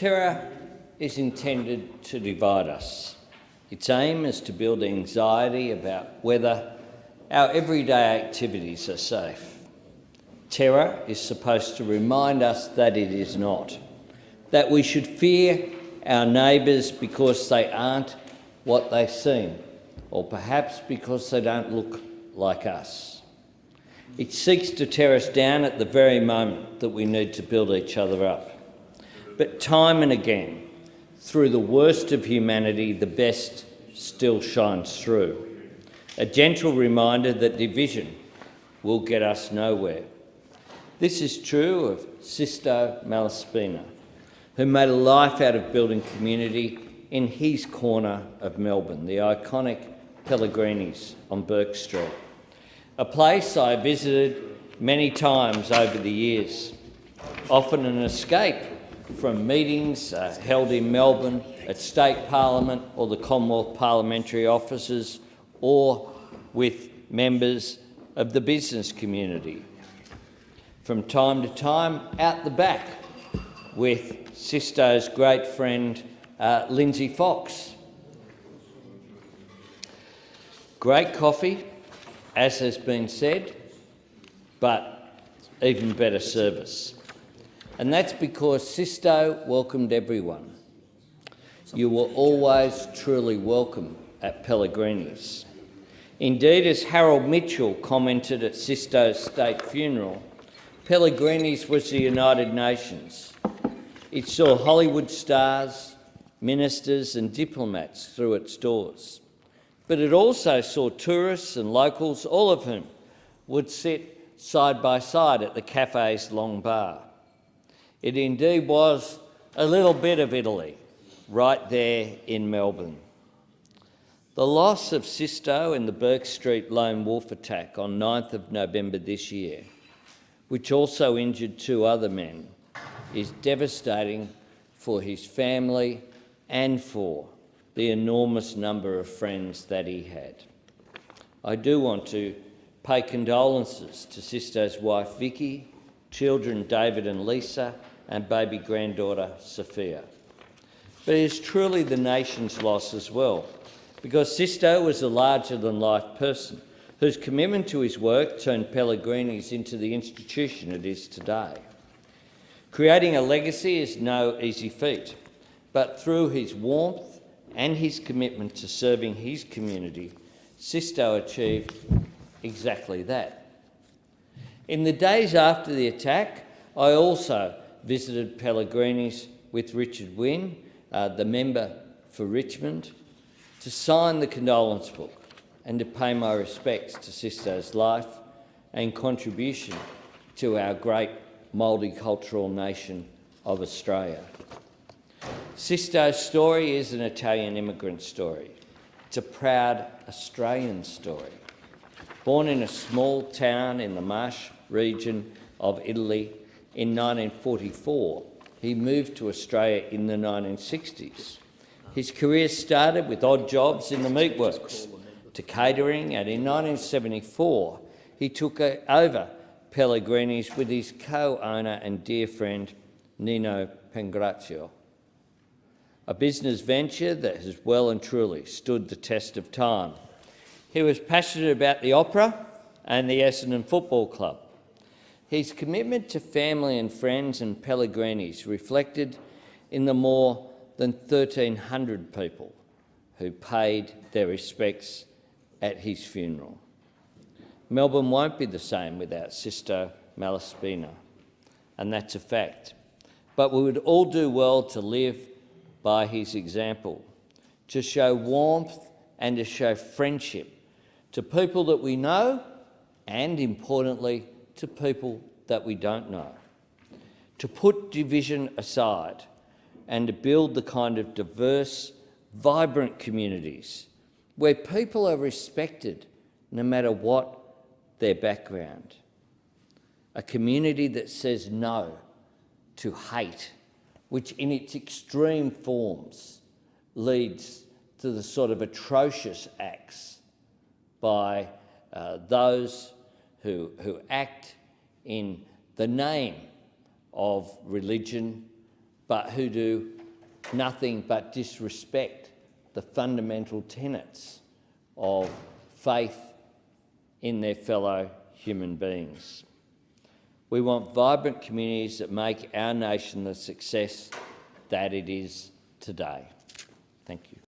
Terror is intended to divide us. Its aim is to build anxiety about whether our everyday activities are safe. Terror is supposed to remind us that it is not, that we should fear our neighbours because they aren't what they seem, or perhaps because they don't look like us. It seeks to tear us down at the very moment that we need to build each other up. But time and again, through the worst of humanity, the best still shines through. A gentle reminder that division will get us nowhere. This is true of Sisto Malaspina, who made a life out of building community in his corner of Melbourne, the iconic Pellegrini's on Bourke Street, a place I visited many times over the years, often an escape from meetings held in Melbourne at State Parliament or the Commonwealth Parliamentary Offices, or with members of the business community. From time to time, out the back with Sisto's great friend, Lindsay Fox. Great coffee, as has been said, but even better service. And that's because Sisto welcomed everyone. You were always truly welcome at Pellegrini's. Indeed, as Harold Mitchell commented at Sisto's state funeral, Pellegrini's was the United Nations. It saw Hollywood stars, ministers and diplomats through its doors. But it also saw tourists and locals, all of whom would sit side by side at the cafe's long bar. It indeed was a little bit of Italy, right there in Melbourne. The loss of Sisto in the Bourke Street lone wolf attack on 9th of November this year, which also injured 2 other men, is devastating for his family and for the enormous number of friends that he had. I do want to pay condolences to Sisto's wife Vicky, children David and Lisa, and baby granddaughter Sophia. But it is truly the nation's loss as well, because Sisto was a larger-than-life person whose commitment to his work turned Pellegrini's into the institution it is today. Creating a legacy is no easy feat, but through his warmth and his commitment to serving his community, Sisto achieved exactly that. In the days after the attack, I also visited Pellegrini's with Richard Wynne, the member for Richmond, to sign the condolence book and to pay my respects to Sisto's life and contribution to our great multicultural nation of Australia. Sisto's story is an Italian immigrant story. It's a proud Australian story. Born in a small town in the Marche region of Italy in 1944, he moved to Australia in the 1960s. His career started with odd jobs in the meatworks to catering, and in 1974 he took over Pellegrini's with his co-owner and dear friend Nino Pangrazio, a business venture that has well and truly stood the test of time. He was passionate about the opera and the Essendon Football Club. His commitment to family and friends and Pellegrini's reflected in the more than 1,300 people who paid their respects at his funeral. Melbourne won't be the same without Sisto Malaspina, and that's a fact. But we would all do well to live by his example, to show warmth and to show friendship to people that we know and, importantly, to people that we don't know. To put division aside and to build the kind of diverse, vibrant communities where people are respected no matter what their background. A community that says no to hate, which in its extreme forms leads to the sort of atrocious acts by those who act in the name of religion, but who do nothing but disrespect the fundamental tenets of faith in their fellow human beings. We want vibrant communities that make our nation the success that it is today. Thank you.